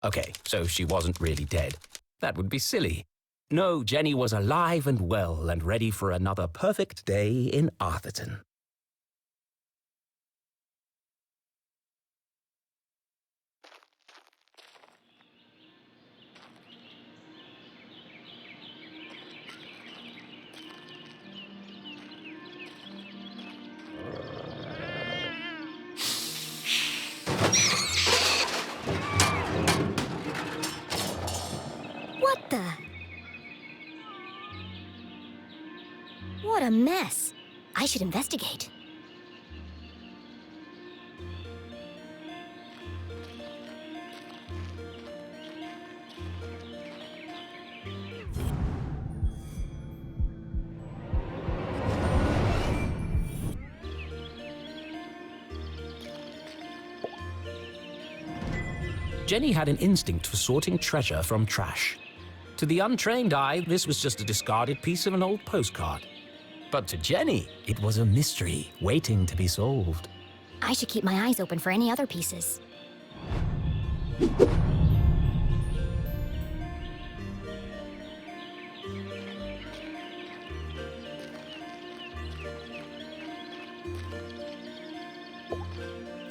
Okay, so she wasn't really dead. That would be silly. No, Jenny was alive and well and ready for another perfect day in Arthurton. What the? What a mess. I should investigate. Jenny had an instinct for sorting treasure from trash. To the untrained eye, this was just a discarded piece of an old postcard. But to Jenny, it was a mystery waiting to be solved. I should keep my eyes open for any other pieces.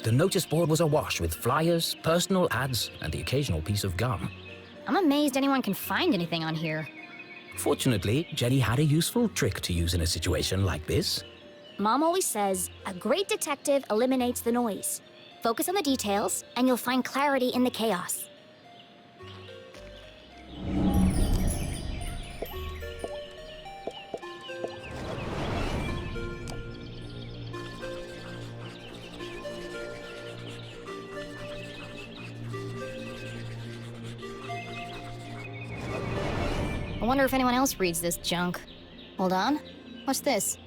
The notice board was awash with flyers, personal ads, and the occasional piece of gum. I'm amazed anyone can find anything on here. Fortunately, Jenny had a useful trick to use in a situation like this. Mom always says, a great detective eliminates the noise. Focus on the details, and you'll find clarity in the chaos. I wonder if anyone else reads this junk. Hold on. What's this?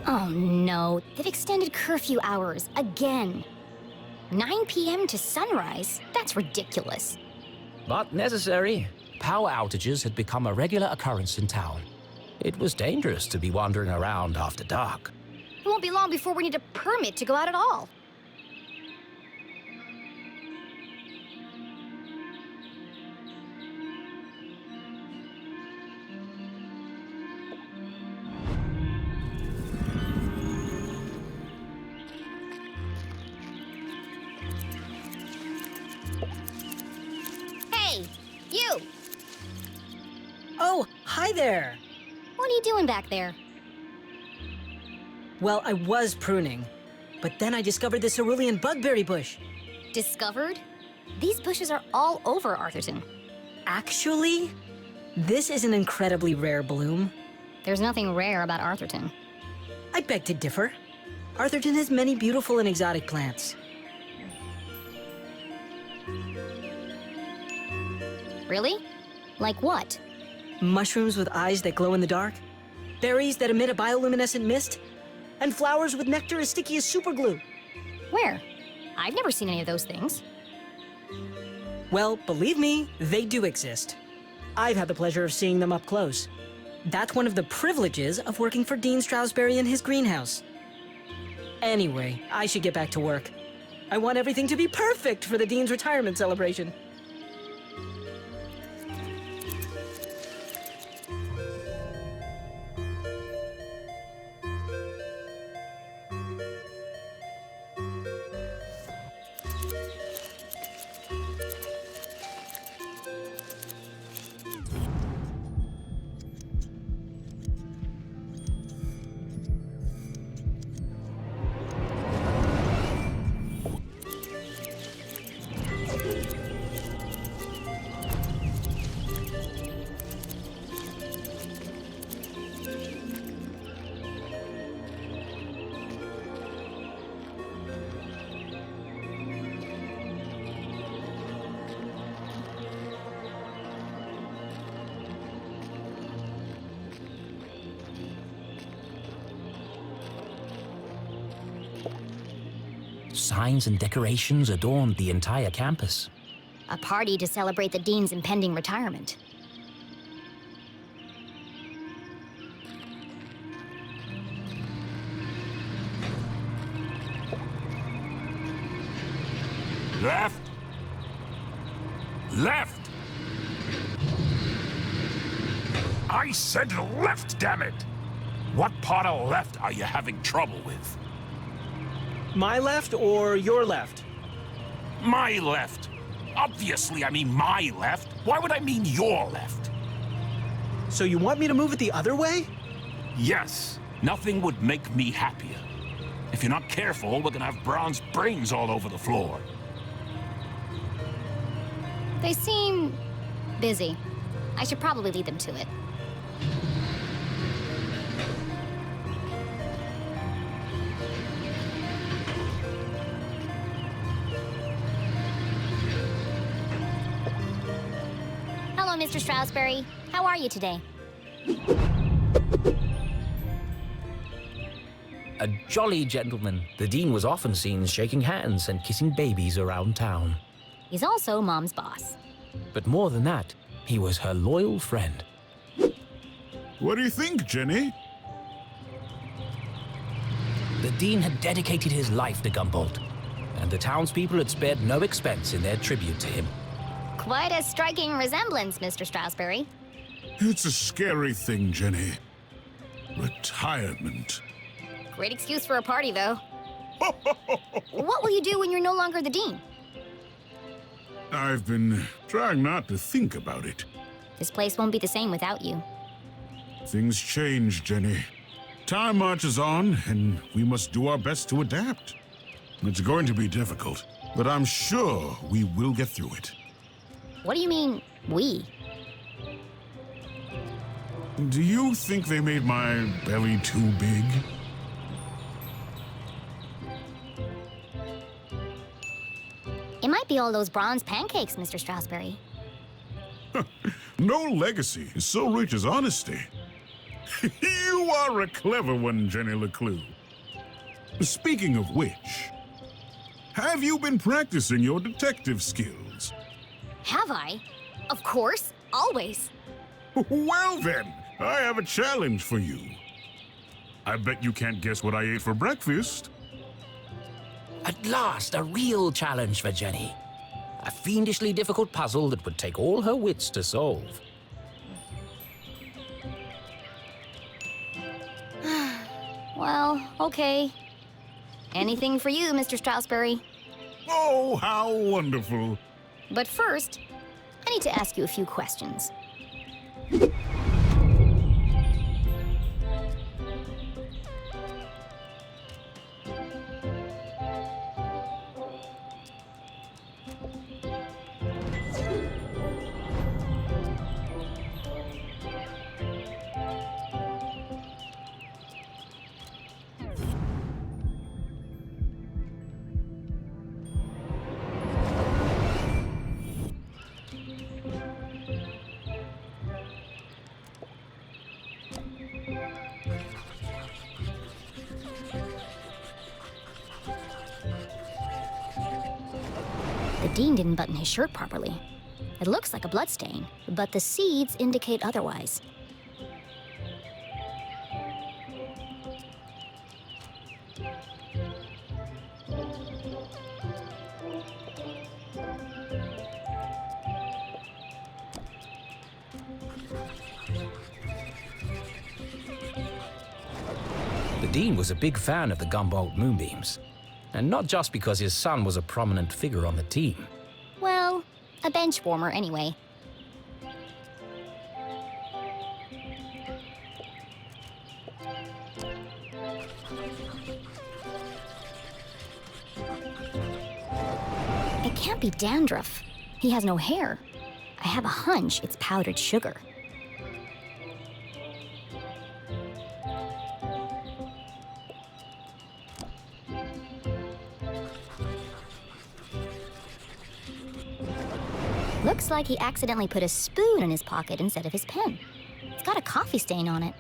Oh no, they've extended curfew hours again. 9 p.m. to sunrise? That's ridiculous. But necessary. Power outages had become a regular occurrence in town. It was dangerous to be wandering around after dark. It won't be long before we need a permit to go out at all. Hey, you! Oh, hi there! What are you doing back there? Well, I was pruning, but then I discovered this cerulean bugberry bush. Discovered? These bushes are all over Arthurton. Actually, this is an incredibly rare bloom. There's nothing rare about Arthurton. I beg to differ. Arthurton has many beautiful and exotic plants. Really? Like what? Mushrooms with eyes that glow in the dark, berries that emit a bioluminescent mist, and flowers with nectar as sticky as superglue. Where? I've never seen any of those things. Well, believe me, they do exist. I've had the pleasure of seeing them up close. That's one of the privileges of working for Dean Stroudsbury in his greenhouse. Anyway, I should get back to work. I want everything to be perfect for the Dean's retirement celebration. Signs and decorations adorned the entire campus. A party to celebrate the Dean's impending retirement. Left. Left! I said left, damn it! What part of left are you having trouble with? My left or your left? My left. Obviously, I mean my left. Why would I mean your left? So you want me to move it the other way? Yes. Nothing would make me happier. If you're not careful, we're gonna have Braun's brains all over the floor. They seem busy. I should probably lead them to it. Hello, Mr. Stroudsbury. How are you today? A jolly gentleman, the Dean was often seen shaking hands and kissing babies around town. He's also Mom's boss. But more than that, he was her loyal friend. What do you think, Jenny? The Dean had dedicated his life to Gumboldt, and the townspeople had spared no expense in their tribute to him. Quite a striking resemblance, Mr. Stroudsbury. It's a scary thing, Jenny. Retirement. Great excuse for a party, though. What will you do when you're no longer the Dean? I've been trying not to think about it. This place won't be the same without you. Things change, Jenny. Time marches on, and we must do our best to adapt. It's going to be difficult, but I'm sure we will get through it. What do you mean, we? Do you think they made my belly too big? It might be all those bronze pancakes, Mr. Stroudsbury. No legacy is so rich as honesty. You are a clever one, Jenny Leclue. Speaking of which, have you been practicing your detective skills? Have I? Of course, always. Well then, I have a challenge for you. I bet you can't guess what I ate for breakfast. At last, a real challenge for Jenny. A fiendishly difficult puzzle that would take all her wits to solve. Well, okay. Anything for you, Mr. Stroudsbury. Oh, how wonderful. But first, I need to ask you a few questions. The Dean didn't button his shirt properly. It looks like a bloodstain, but the seeds indicate otherwise. The Dean was a big fan of the Gumboldt moonbeams, and not just because his son was a prominent figure on the team. Well, a bench warmer anyway. It can't be dandruff. He has no hair. I have a hunch it's powdered sugar. Looks like he accidentally put a spoon in his pocket instead of his pen. It's got a coffee stain on it.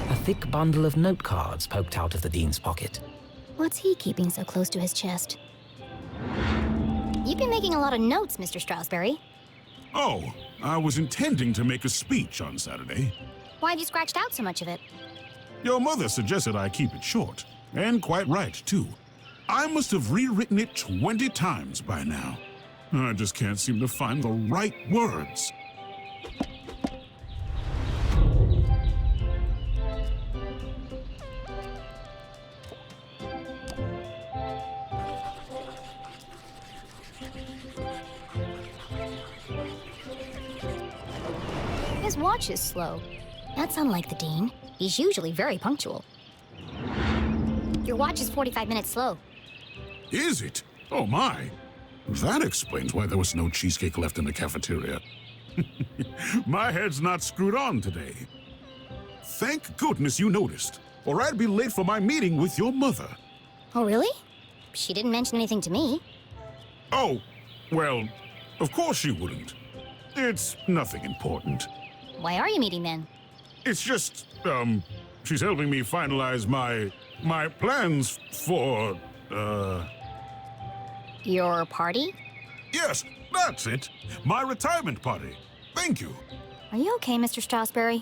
A thick bundle of note cards poked out of the Dean's pocket. What's he keeping so close to his chest? You've been making a lot of notes, Mr. Stroudsbury. Oh, I was intending to make a speech on Saturday. Why have you scratched out so much of it? Your mother suggested I keep it short, and quite right, too. I must have rewritten it 20 times by now. I just can't seem to find the right words. His watch is slow. That's unlike the Dean. He's usually very punctual. Your watch is 45 minutes slow. Is it? Oh my. That explains why there was no cheesecake left in the cafeteria. My head's not screwed on today. Thank goodness you noticed, or I'd be late for my meeting with your mother. Oh, really? She didn't mention anything to me. Oh, well, of course she wouldn't. It's nothing important. Why are you meeting then? It's just, she's helping me finalize my plans for, Your party? Yes, that's it. My retirement party. Thank you. Are you okay, Mr. Stroudsbury?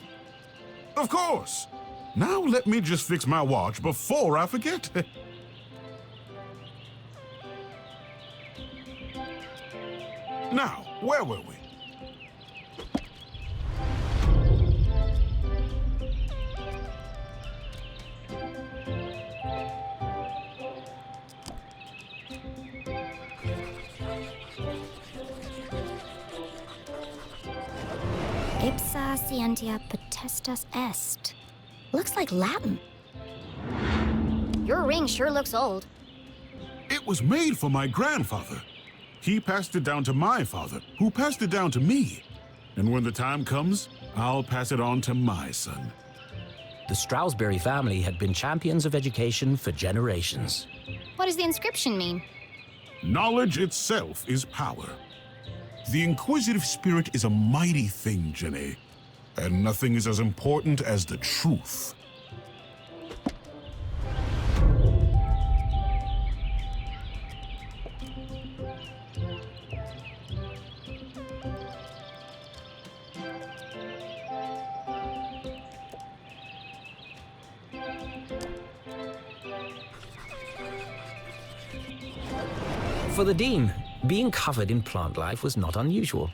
Of course. Now let me just fix my watch before I forget. Now, where were we? Ipsa scientia potestas est. Looks like Latin. Your ring sure looks old. It was made for my grandfather. He passed it down to my father, who passed it down to me. And when the time comes, I'll pass it on to my son. The Stroudsbury family had been champions of education for generations. What does the inscription mean? Knowledge itself is power. The inquisitive spirit is a mighty thing, Jenny. And nothing is as important as the truth. For the Dean, being covered in plant life was not unusual.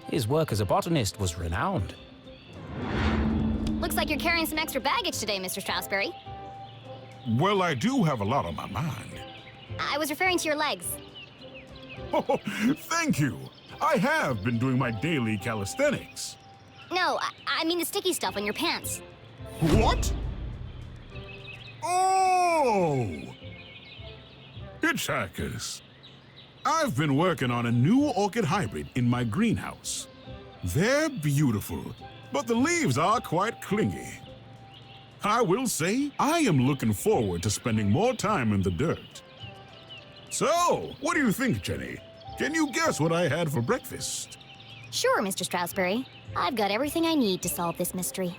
His work as a botanist was renowned. Looks like you're carrying some extra baggage today, Mr. Stroudsbury. Well, I do have a lot on my mind. I was referring to your legs. Oh, thank you. I have been doing my daily calisthenics. No, I mean the sticky stuff on your pants. What? Oh! Hitchhikers. I've been working on a new orchid hybrid in my greenhouse. They're beautiful, but the leaves are quite clingy. I will say, I am looking forward to spending more time in the dirt. So, what do you think, Jenny? Can you guess what I had for breakfast? Sure, Mr. Stroudsbury. I've got everything I need to solve this mystery.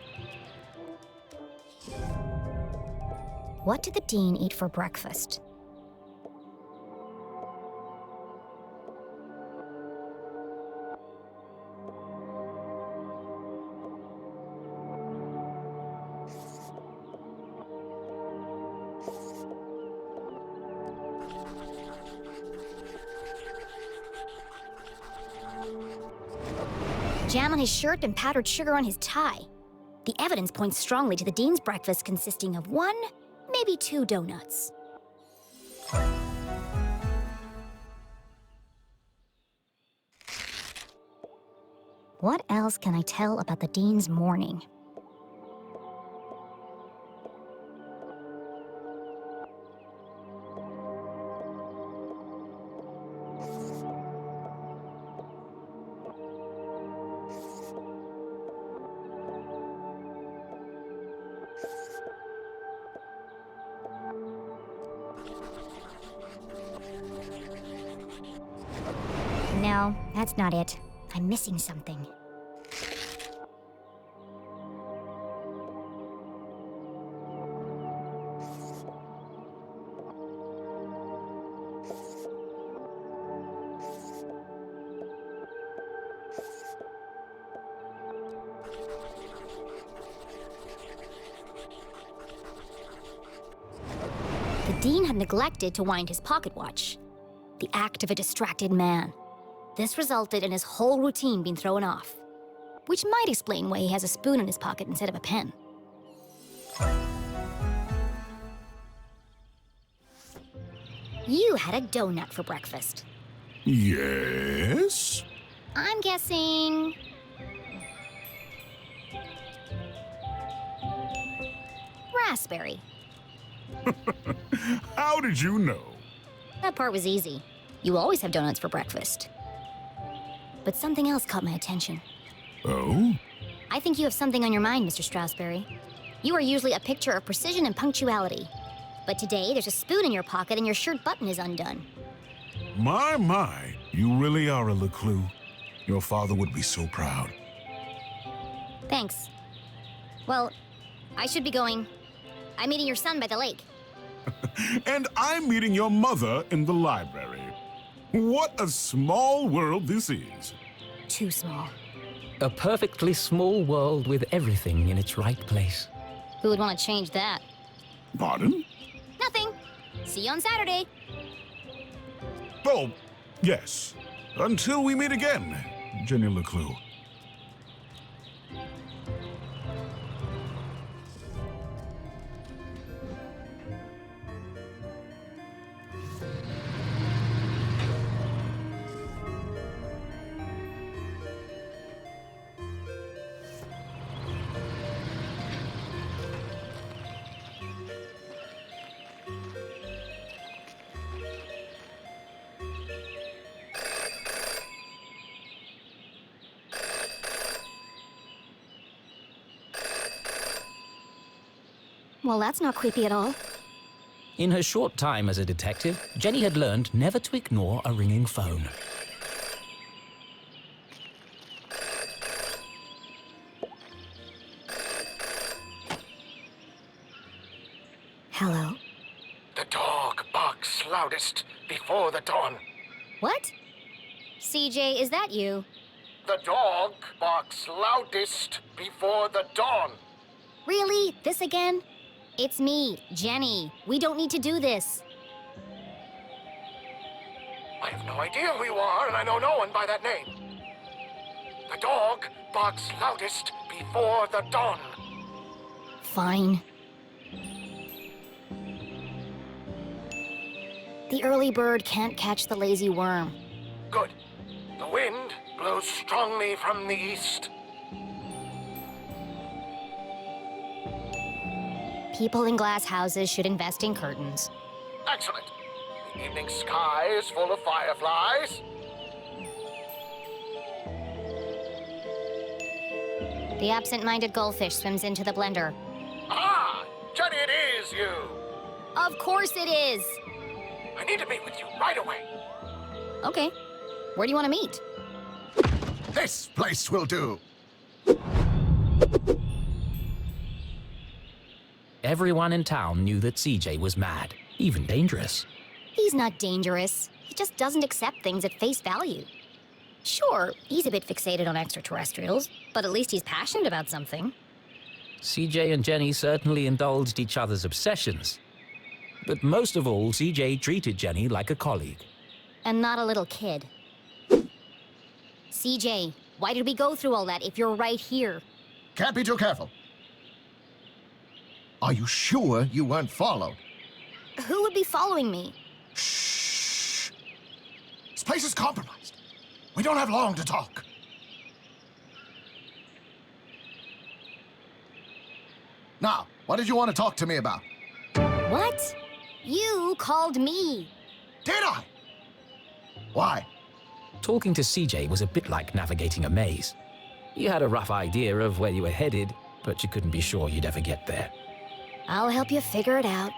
What did the Dean eat for breakfast? Jam on his shirt and powdered sugar on his tie. The evidence points strongly to the Dean's breakfast consisting of 1, maybe 2 donuts. What else can I tell about the Dean's morning? No, that's not it. I'm missing something. Dean had neglected to wind his pocket watch. The act of a distracted man. This resulted in his whole routine being thrown off, which might explain why he has a spoon in his pocket instead of a pen. You had a donut for breakfast. Yes? I'm guessing... raspberry. How did you know? That part was easy. You always have donuts for breakfast. But something else caught my attention. Oh? I think you have something on your mind, Mr. Strasberry. You are usually a picture of precision and punctuality. But today, there's a spoon in your pocket and your shirt button is undone. My, you really are a Leclue. Your father would be so proud. Thanks. Well, I should be going. I'm meeting your son by the lake. And I'm meeting your mother in the library. What a small world this is. Too small. A perfectly small world with everything in its right place. Who would want to change that? Pardon? Nothing. See you on Saturday. Oh, yes. Until we meet again, Jenny Leclue. Well, that's not creepy at all. In her short time as a detective, Jenny had learned never to ignore a ringing phone. Hello? The dog barks loudest before the dawn. What? CJ, is that you? The dog barks loudest before the dawn. Really? This again? It's me, Jenny. We don't need to do this. I have no idea who you are, and I know no one by that name. The dog barks loudest before the dawn. Fine. The early bird can't catch the lazy worm. Good. The wind blows strongly from the east. People in glass houses should invest in curtains. Excellent. The evening sky is full of fireflies. The absent-minded goldfish swims into the blender. Ah! Jenny, it is you! Of course it is! I need to meet with you right away. Okay. Where do you want to meet? This place will do. Everyone in town knew that CJ was mad, even dangerous. He's not dangerous. He just doesn't accept things at face value. Sure, he's a bit fixated on extraterrestrials, but at least he's passionate about something. CJ and Jenny certainly indulged each other's obsessions. But most of all, CJ treated Jenny like a colleague. And not a little kid. CJ, why did we go through all that if you're right here? Can't be too careful. Are you sure you weren't followed? Who would be following me? Shh. This place is compromised. We don't have long to talk. Now, what did you want to talk to me about? What? You called me. Did I? Why? Talking to CJ was a bit like navigating a maze. You had a rough idea of where you were headed, but you couldn't be sure you'd ever get there. I'll help you figure it out.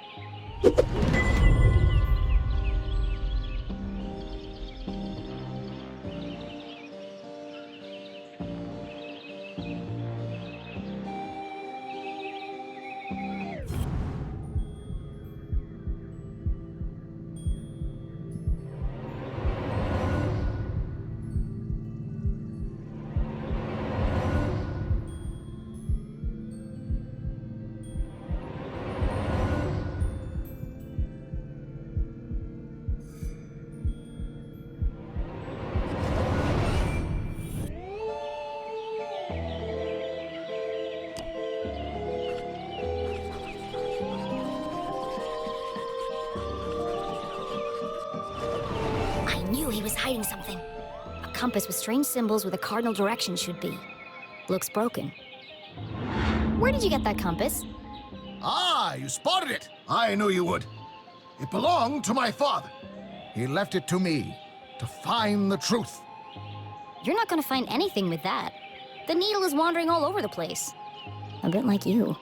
hiding something. A compass with strange symbols where the cardinal direction should be. Looks broken. Where did you get that compass? Ah, you spotted it. I knew you would. It belonged to my father. He left it to me to find the truth. You're not gonna find anything with that. The needle is wandering all over the place. A bit like you.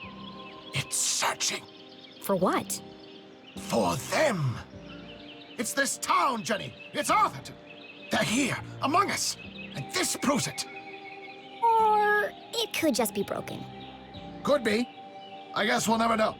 It's searching For what? for them. It's this town, Jenny. It's Arthurton. They're here, among us. And this proves it. Or it could just be broken. Could be. I guess we'll never know.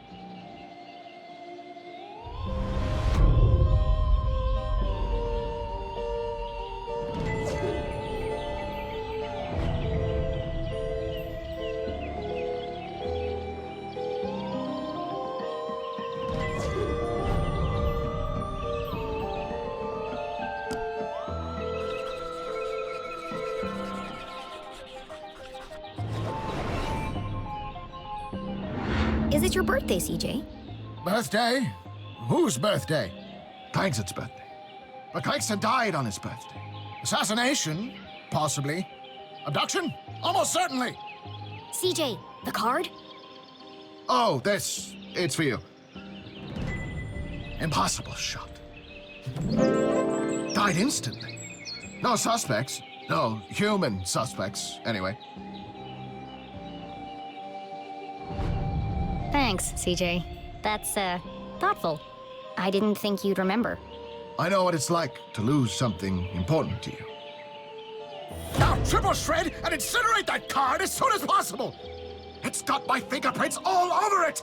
Is it your birthday, CJ? Birthday? Whose birthday? Clankson's birthday. But Clankson died on his birthday. Assassination? Possibly. Abduction? Almost certainly. CJ, the card? Oh, this. It's for you. Impossible shot. Died instantly. No suspects. No human suspects, anyway. Thanks, CJ. That's, thoughtful. I didn't think you'd remember. I know what it's like to lose something important to you. Now triple shred and incinerate that card as soon as possible! It's got my fingerprints all over it!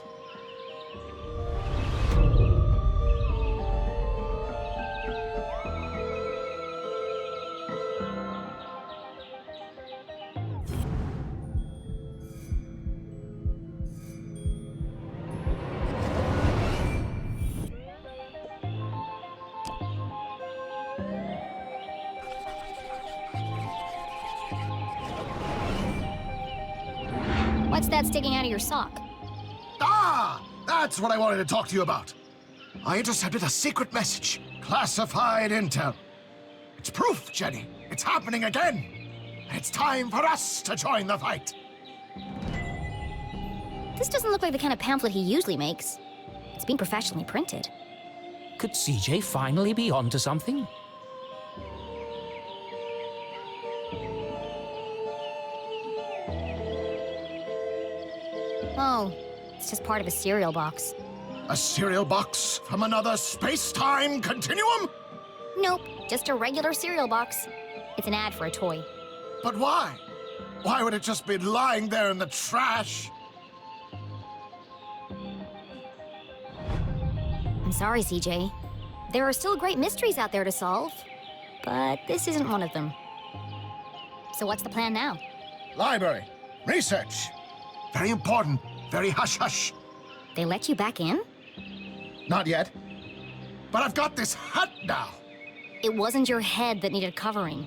What's that sticking out of your sock? Ah! That's what I wanted to talk to you about. I intercepted a secret message. Classified intel. It's proof, Jenny. It's happening again. And it's time for us to join the fight. This doesn't look like the kind of pamphlet he usually makes. It's been professionally printed. Could CJ finally be onto something? Oh, it's just part of a cereal box. A cereal box from another space-time continuum? Nope, just a regular cereal box. It's an ad for a toy. But why? Why would it just be lying there in the trash? I'm sorry, CJ. There are still great mysteries out there to solve, but this isn't one of them. So what's the plan now? Library. Research. Very important. Very hush-hush. They let you back in? Not yet. But I've got this hat now. It wasn't your head that needed covering.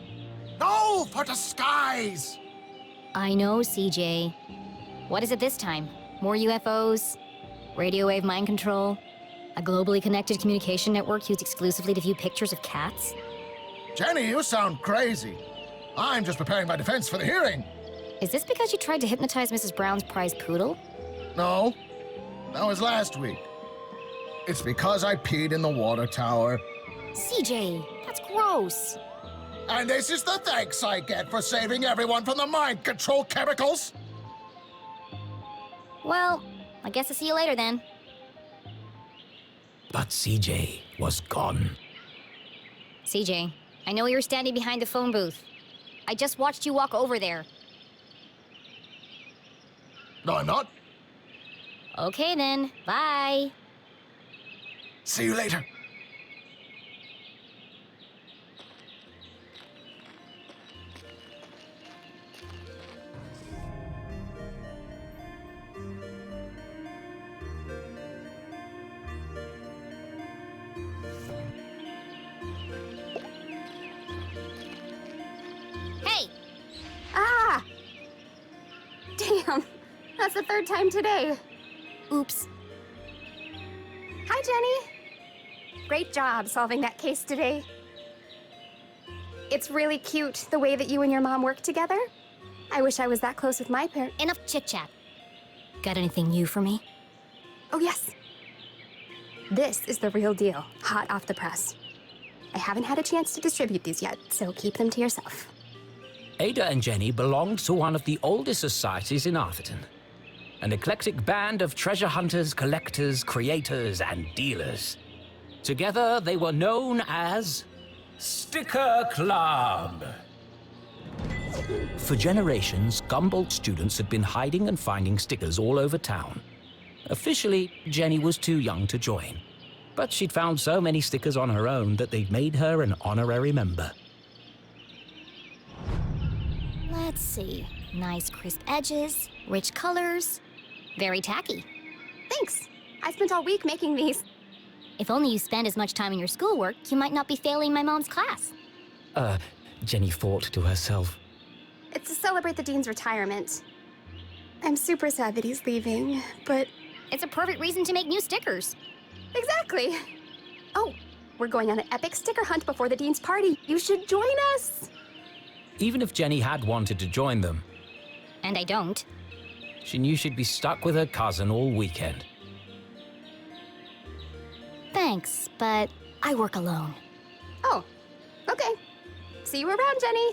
No, for disguise. I know, CJ. What is it this time? More UFOs? Radio wave mind control? A globally connected communication network used exclusively to view pictures of cats? Jenny, you sound crazy. I'm just preparing my defense for the hearing. Is this because you tried to hypnotize Mrs. Brown's prize poodle? No, that was last week. It's because I peed in the water tower. CJ, that's gross. And this is the thanks I get for saving everyone from the mind control chemicals. Well, I guess I'll see you later then. But CJ was gone. CJ, I know you're standing behind the phone booth. I just watched you walk over there. No, I'm not. Okay then, bye. See you later. Hey! Ah! Damn, that's the third time today. Oops. Hi, Jenny. Great job solving that case today. It's really cute the way that you and your mom work together. I wish I was that close with my parents. Enough chit-chat. Got anything new for me? Oh, yes. This is the real deal, hot off the press. I haven't had a chance to distribute these yet, so keep them to yourself. Ada and Jenny belonged to one of the oldest societies in Arthurton. An eclectic band of treasure hunters, collectors, creators, and dealers. Together, they were known as Sticker Club. For generations, Gumboldt students had been hiding and finding stickers all over town. Officially, Jenny was too young to join, but she'd found so many stickers on her own that they'd made her an honorary member. Let's see. Nice crisp edges, rich colors. Very tacky. Thanks. I spent all week making these. If only you spend as much time in your schoolwork, you might not be failing my mom's class. Jenny thought to herself. It's to celebrate the dean's retirement. I'm super sad that he's leaving, but... It's a perfect reason to make new stickers. Exactly. Oh, we're going on an epic sticker hunt before the dean's party. You should join us. Even if Jenny had wanted to join them, And I don't. she knew she'd be stuck with her cousin all weekend. Thanks, but I work alone. Oh, okay. See you around, Jenny.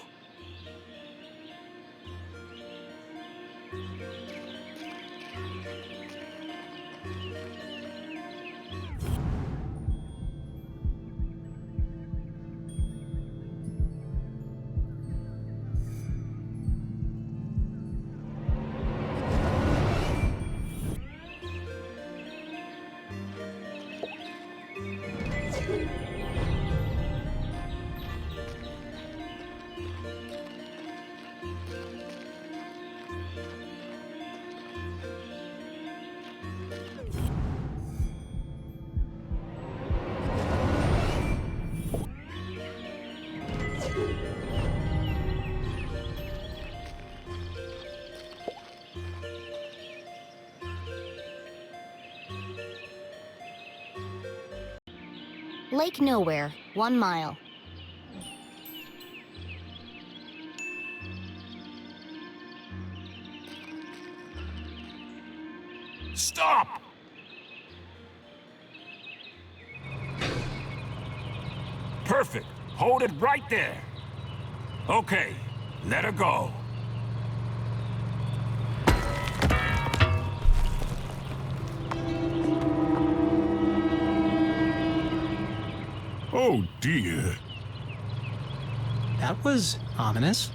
Lake Nowhere, 1 mile. Stop! Perfect. Hold it right there. Okay, let her go. Oh dear. That was ominous.